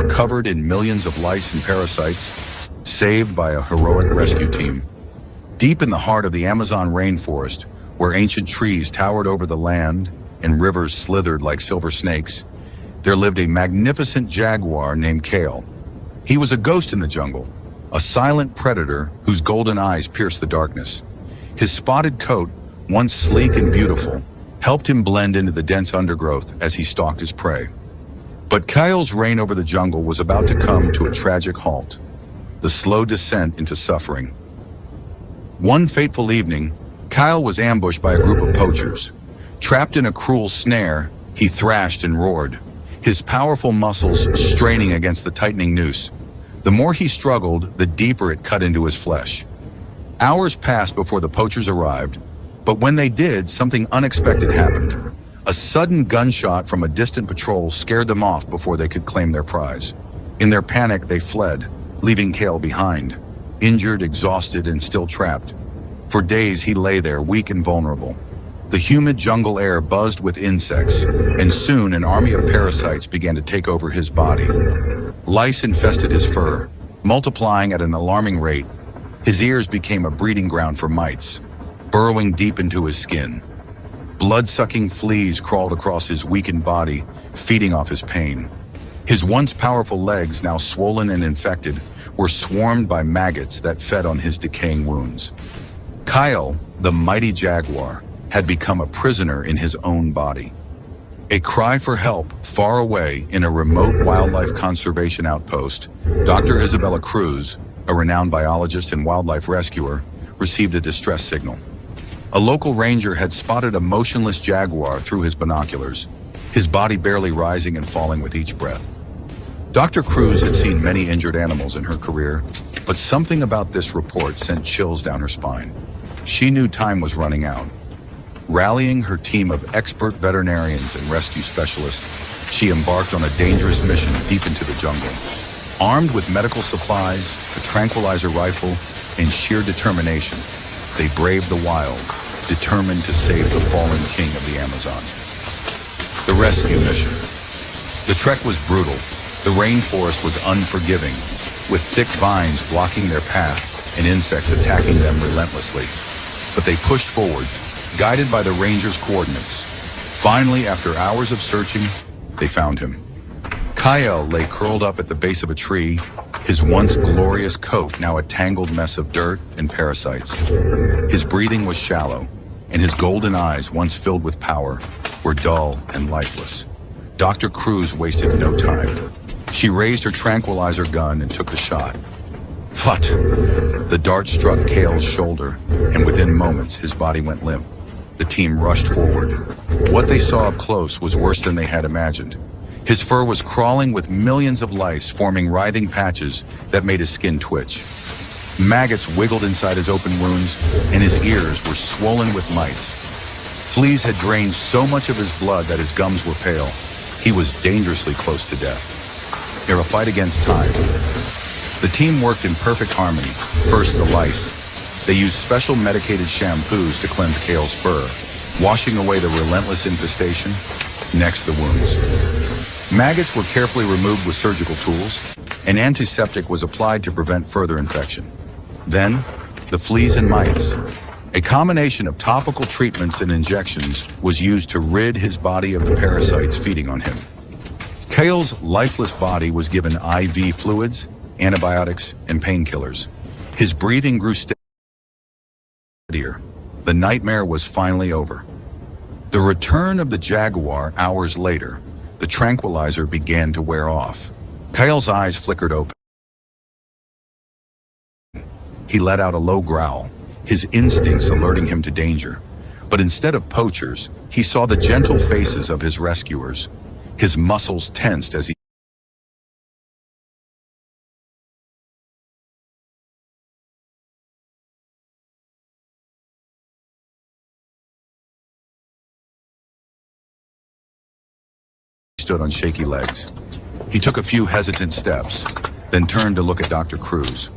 are covered in millions of lice and parasites, saved by a heroic rescue team. Deep in the heart of the Amazon rainforest, where ancient trees towered over the land and rivers slithered like silver snakes, there lived a magnificent jaguar named Kale. He was a ghost in the jungle, a silent predator whose golden eyes pierced the darkness. His spotted coat, once sleek and beautiful, helped him blend into the dense undergrowth as he stalked his prey. But Kale's reign over the jungle was about to come to a tragic halt, the slow descent into suffering. One fateful evening, Kale was ambushed by a group of poachers. Trapped in a cruel snare, he thrashed and roared, his powerful muscles straining against the tightening noose. The more he struggled, the deeper it cut into his flesh. Hours passed before the poachers arrived, but when they did, something unexpected happened. A sudden gunshot from a distant patrol scared them off before they could claim their prize. In their panic, they fled, leaving Kale behind, injured, exhausted, and still trapped. For days, he lay there, weak and vulnerable. The humid jungle air buzzed with insects, and soon an army of parasites began to take over his body. Lice infested his fur, multiplying at an alarming rate. His ears became a breeding ground for mites, burrowing deep into his skin. Blood-sucking fleas crawled across his weakened body, feeding off his pain. His once powerful legs, now swollen and infected, were swarmed by maggots that fed on his decaying wounds. Kale, the mighty jaguar, had become a prisoner in his own body. A cry for help far away in a remote wildlife conservation outpost, Dr. Isabella Cruz, a renowned biologist and wildlife rescuer, received a distress signal. A local ranger had spotted a motionless jaguar through his binoculars, his body barely rising and falling with each breath. Dr. Cruz had seen many injured animals in her career, but something about this report sent chills down her spine. She knew time was running out. Rallying her team of expert veterinarians and rescue specialists, she embarked on a dangerous mission deep into the jungle. Armed with medical supplies, a tranquilizer rifle, and sheer determination, they braved the wild, determined to save the fallen king of the Amazon. The rescue mission. The trek was brutal. The rainforest was unforgiving, with thick vines blocking their path and insects attacking them relentlessly. But they pushed forward, guided by the ranger's coordinates. Finally, after hours of searching, they found him. Kale lay curled up at the base of a tree, his once glorious coat now a tangled mess of dirt and parasites. His breathing was shallow, and his golden eyes, once filled with power, were dull and lifeless. Dr. Cruz wasted no time. She raised her tranquilizer gun and took the shot. Phut! The dart struck Kale's shoulder, and within moments, his body went limp. The team rushed forward. What they saw up close was worse than they had imagined. His fur was crawling with millions of lice forming writhing patches that made his skin twitch. Maggots wiggled inside his open wounds, and his ears were swollen with mites. Fleas had drained so much of his blood that his gums were pale. He was dangerously close to death. They're a fight against time. The team worked in perfect harmony. First, the lice. They used special medicated shampoos to cleanse Kale's fur, washing away the relentless infestation. Next, the wounds. Maggots were carefully removed with surgical tools. An antiseptic was applied to prevent further infection. Then, the fleas and mites. A combination of topical treatments and injections was used to rid his body of the parasites feeding on him. Kale's lifeless body was given IV fluids, antibiotics, and painkillers. His breathing grew steadier. The nightmare was finally over. The return of the jaguar hours later, the tranquilizer began to wear off. Kale's eyes flickered open. He let out a low growl, his instincts alerting him to danger. But instead of poachers, he saw the gentle faces of his rescuers. His muscles tensed as he stood on shaky legs. He took a few hesitant steps, then turned to look at Dr. Cruz.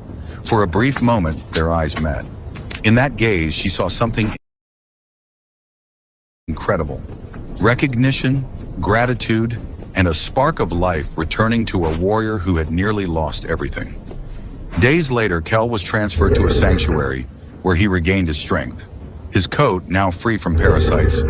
For a brief moment, their eyes met. In that gaze, she saw something incredible. Recognition, gratitude, and a spark of life returning to a warrior who had nearly lost everything. Days later, Kel was transferred to a sanctuary where he regained his strength. His coat, now free from parasites,